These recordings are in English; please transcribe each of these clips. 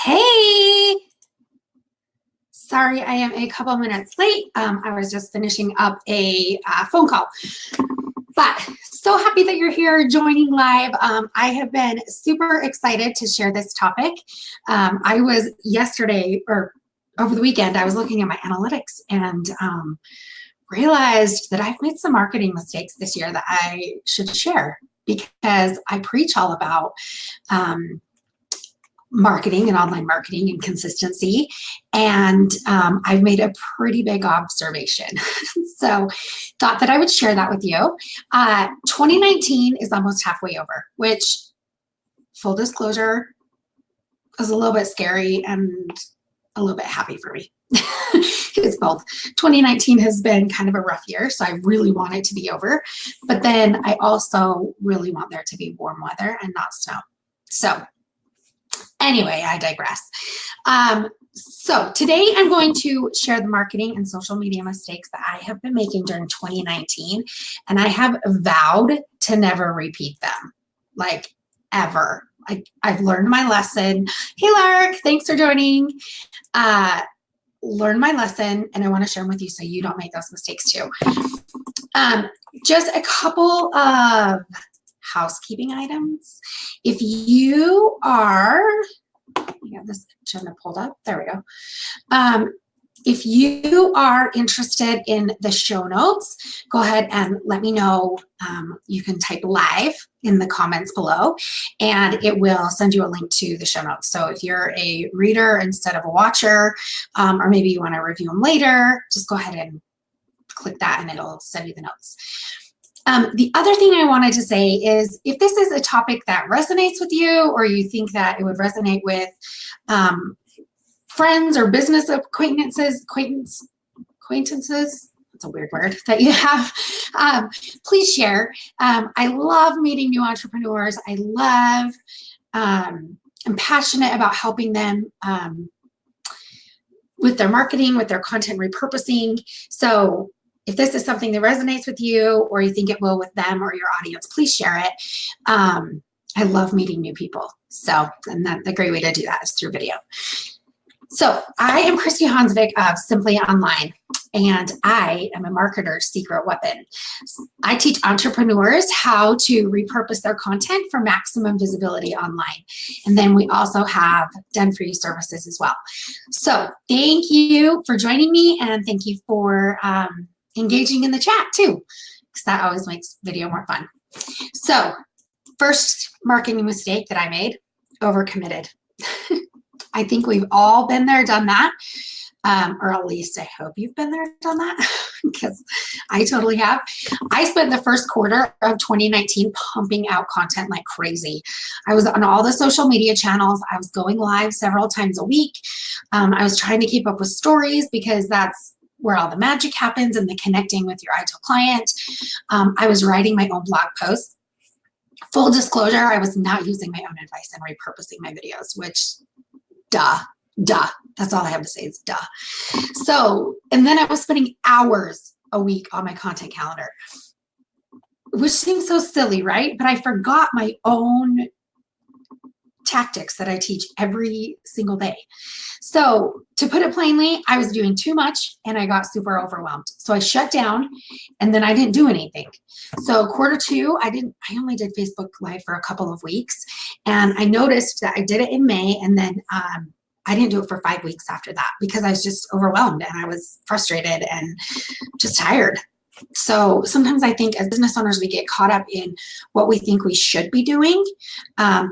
Hey, sorry I am a couple minutes late. I was just finishing up a phone call, but so happy that you're here joining live. I have been super excited to share this topic. I was yesterday or over the weekend, I was looking at my analytics and realized that I've made some marketing mistakes this year that I should share because I preach all about marketing and online marketing and consistency. And I've made a pretty big observation. So thought that I would share that with you. 2019 is almost halfway over, which, full disclosure, is a little bit scary and a little bit happy for me. It's both. 2019 has been kind of a rough year, so I really want it to be over. But then I also really want there to be warm weather and not snow. So anyway, I digress. So today I'm going to share the marketing and social media mistakes that I have been making during 2019, and I have vowed to never repeat them, like ever. I've learned my lesson. Hey, Lark, thanks for joining. Learn my lesson, and I want to share them with you so you don't make those mistakes too. Just a couple of housekeeping items. If you are, this shouldn't have pulled up. There we go. If you are interested in the show notes, go ahead and let me know. You can type live in the comments below, and it will send you a link to the show notes. So if you're a reader instead of a watcher, or maybe you want to review them later, just go ahead and click that and it'll send you the notes. The other thing I wanted to say is if this is a topic that resonates with you, or you think that it would resonate with friends or business acquaintances, that's a weird word, that you have, please share. I love meeting new entrepreneurs. I'm passionate about helping them with their marketing, with their content repurposing. So if this is something that resonates with you, or you think it will with them or your audience, please share it. I love meeting new people. So, and the great way to do that is through video. So I am Christy Hansvik of Simply Online, and I am a marketer's secret weapon. I teach entrepreneurs how to repurpose their content for maximum visibility online. And then we also have done-for-you services as well. So thank you for joining me, and thank you for engaging in the chat too, because that always makes video more fun. So first marketing mistake that I made, overcommitted. I think we've all been there, done that, or at least I hope you've been there, done that, because I totally have. I spent the first quarter of 2019 pumping out content like crazy. I was on all the social media channels. I was going live several times a week. I was trying to keep up with stories because that's where all the magic happens and the connecting with your ideal client. I was writing my own blog posts. Full disclosure, I was not using my own advice and repurposing my videos, which duh. That's all I have to say is duh. So, and then I was spending hours a week on my content calendar, which seems so silly, right? But I forgot my own tactics that I teach every single day. So to put it plainly, I was doing too much and I got super overwhelmed. So I shut down, and then I didn't do anything. So quarter two, I only did Facebook Live for a couple of weeks, and I noticed that I did it in May, and then I didn't do it for 5 weeks after that because I was just overwhelmed and I was frustrated and just tired. So sometimes I think as business owners, we get caught up in what we think we should be doing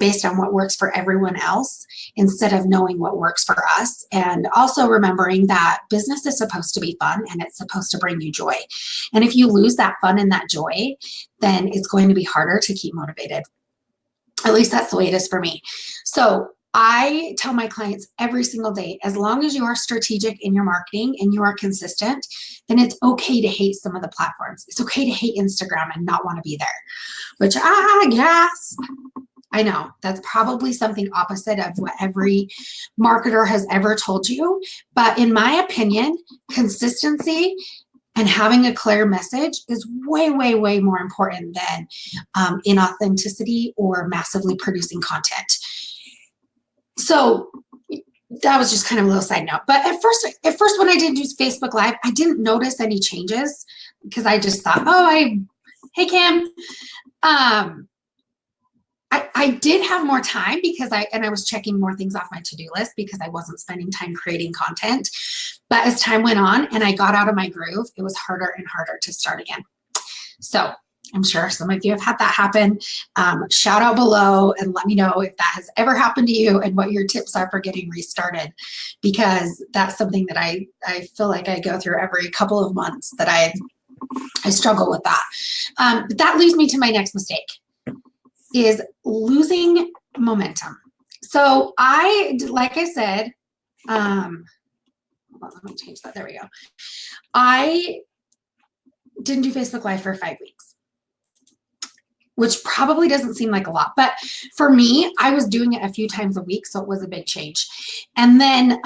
based on what works for everyone else instead of knowing what works for us. And also remembering that business is supposed to be fun and it's supposed to bring you joy. And if you lose that fun and that joy, then it's going to be harder to keep motivated. At least that's the way it is for me. So I tell my clients every single day, as long as you are strategic in your marketing and you are consistent, then it's okay to hate some of the platforms. It's okay to hate Instagram and not want to be there, which I guess, I know that's probably something opposite of what every marketer has ever told you. But in my opinion, consistency and having a clear message is way, way, way more important than inauthenticity or massively producing content. So that was just kind of a little side note. But at first when I did use Facebook Live, I didn't notice any changes because I just thought, hey Kim. I did have more time because I was checking more things off my to-do list because I wasn't spending time creating content. But as time went on and I got out of my groove, it was harder and harder to start again. So I'm sure some of you have had that happen. Shout out below and let me know if that has ever happened to you and what your tips are for getting restarted, because that's something that I feel like I go through every couple of months, that I struggle with that. But that leads me to my next mistake, is losing momentum. So like I said, let me change that. There we go. I didn't do Facebook Live for 5 weeks, which probably doesn't seem like a lot, but for me, I was doing it a few times a week, so it was a big change. And then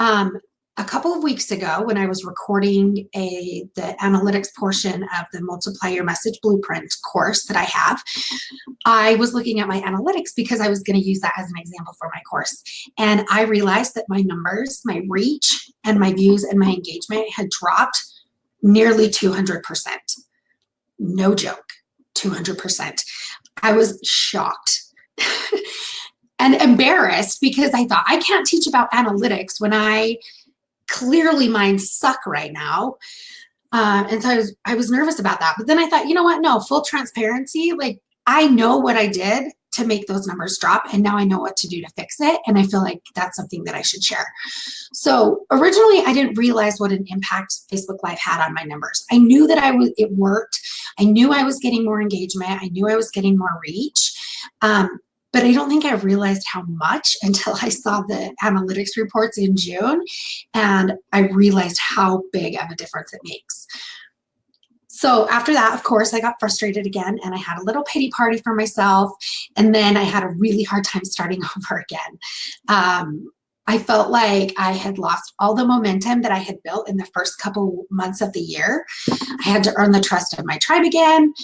a couple of weeks ago, when I was recording the analytics portion of the Multiply Your Message Blueprint course that I have, I was looking at my analytics because I was going to use that as an example for my course. And I realized that my numbers, my reach, and my views and my engagement had dropped nearly 200%. No joke, 200%. I was shocked and embarrassed because I thought, I can't teach about analytics when clearly mine suck right now. And so I was nervous about that. But then I thought, you know what? No, full transparency. Like, I know what I did to make those numbers drop, and now I know what to do to fix it. And I feel like that's something that I should share. So originally, I didn't realize what an impact Facebook Live had on my numbers. I knew that it worked. I knew I was getting more engagement. I knew I was getting more reach. But I don't think I realized how much until I saw the analytics reports in June, and I realized how big of a difference it makes. So after that, of course, I got frustrated again, and I had a little pity party for myself, and then I had a really hard time starting over again. I felt like I had lost all the momentum that I had built in the first couple months of the year. I had to earn the trust of my tribe again.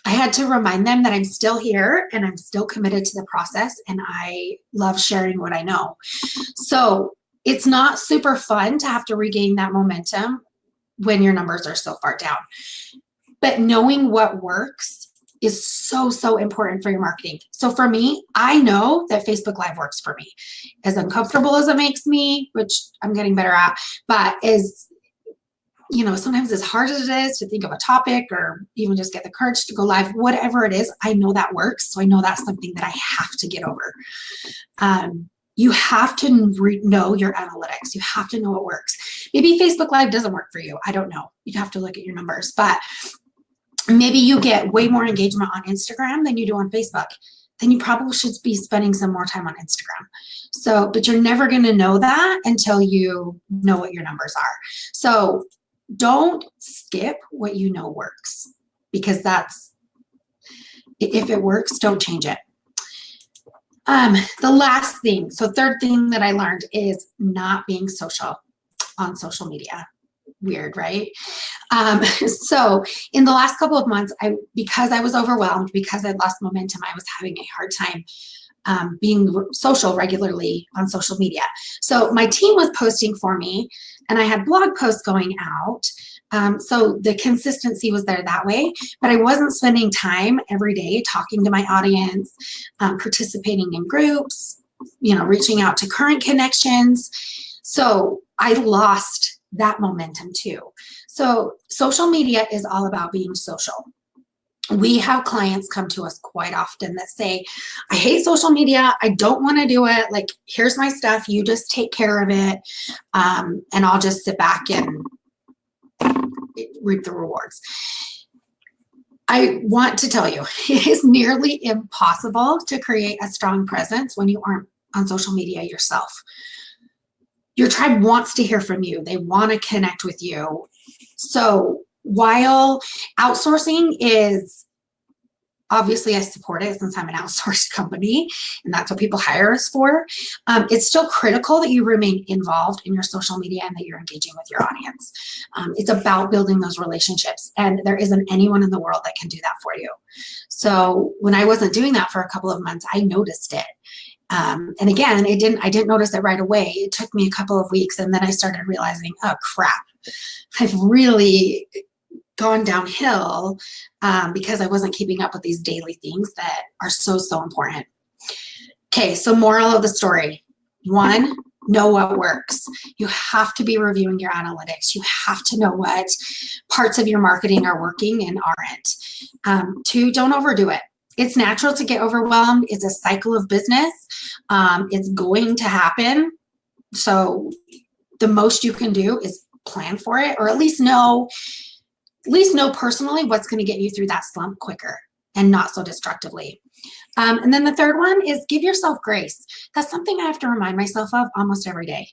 I had to remind them that I'm still here and I'm still committed to the process, and I love sharing what I know. So it's not super fun to have to regain that momentum when your numbers are so far down. But knowing what works is so, so important for your marketing. So for me, I know that Facebook Live works for me. As uncomfortable as it makes me, which I'm getting better at, but sometimes as hard as it is to think of a topic or even just get the courage to go live, whatever it is, I know that works. So I know that's something that I have to get over. You have to know your analytics. You have to know what works. Maybe Facebook Live doesn't work for you. I don't know. You'd have to look at your numbers, but maybe you get way more engagement on Instagram than you do on Facebook. Then you probably should be spending some more time on Instagram. So, but you're never going to know that until you know what your numbers are. So don't skip what you know works, because if it works, don't change it. The last thing, so third thing that I learned is not being social on social media. Weird, right? So in the last couple of months, because I was overwhelmed, because I lost momentum, I was having a hard time being social regularly on social media. So my team was posting for me, and I had blog posts going out. So the consistency was there that way, but I wasn't spending time every day talking to my audience, participating in groups, reaching out to current connections. So I lost that momentum too. So social media is all about being social. We have clients come to us quite often that say, I hate social media. I don't want to do it. Like, here's my stuff. You just take care of it. And I'll just sit back and reap the rewards. I want to tell you, it is nearly impossible to create a strong presence when you aren't on social media yourself. Your tribe wants to hear from you. They want to connect with you. So while outsourcing is, obviously I support it since I'm an outsourced company and that's what people hire us for, it's still critical that you remain involved in your social media and that you're engaging with your audience. It's about building those relationships, and there isn't anyone in the world that can do that for you. So when I wasn't doing that for a couple of months, I noticed it. And again, I didn't notice it right away. It took me a couple of weeks, and then I started realizing, oh crap, I've really gone downhill because I wasn't keeping up with these daily things that are so, so important. Okay, so moral of the story. 1, know what works. You have to be reviewing your analytics. You have to know what parts of your marketing are working and aren't. 2, don't overdo it. It's natural to get overwhelmed. It's a cycle of business. It's going to happen. So the most you can do is plan for it, or at least know personally what's going to get you through that slump quicker and not so destructively. And then the 3rd one is give yourself grace. That's something I have to remind myself of almost every day.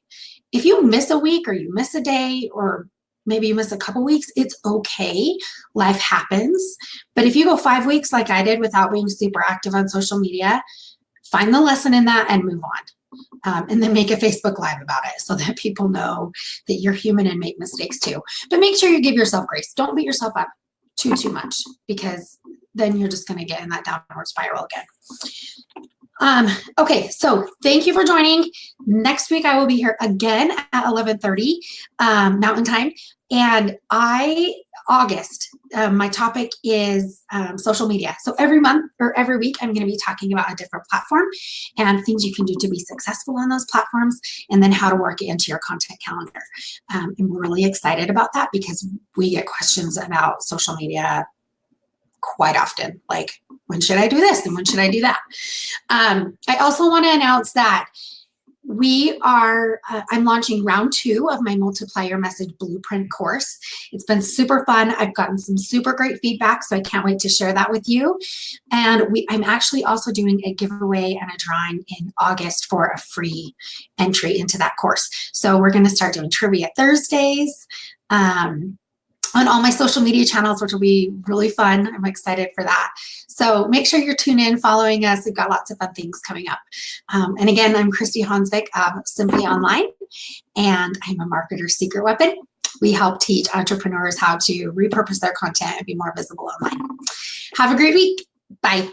If you miss a week, or you miss a day, or maybe you miss a couple weeks, it's okay. Life happens. But if you go 5 weeks like I did without being super active on social media, find the lesson in that and move on. And then make a Facebook Live about it so that people know that you're human and make mistakes too. But make sure you give yourself grace. Don't beat yourself up too much, because then you're just going to get in that downward spiral again. Okay, so thank you for joining. Next week I will be here again at 11:30 Mountain Time, and August, my topic is social media. So every month or every week I'm going to be talking about a different platform and things you can do to be successful on those platforms, and then how to work it into your content calendar. I'm really excited about that because we get questions about social media quite often, like, when should I do this and when should I do that? I also want to announce that I'm launching round 2 of my multiplier message blueprint course. It's been super fun. I've gotten some super great feedback, so I can't wait to share that with you. And I'm actually also doing a giveaway and a drawing in August for a free entry into that course. So we're going to start doing trivia Thursdays on all my social media channels, which will be really fun. I'm excited for that. So make sure you're tuned in, following us. We've got lots of fun things coming up. And again, I'm Christy Hansvik of Simply Online, and I'm a marketer's secret weapon. We help teach entrepreneurs how to repurpose their content and be more visible online. Have a great week. Bye.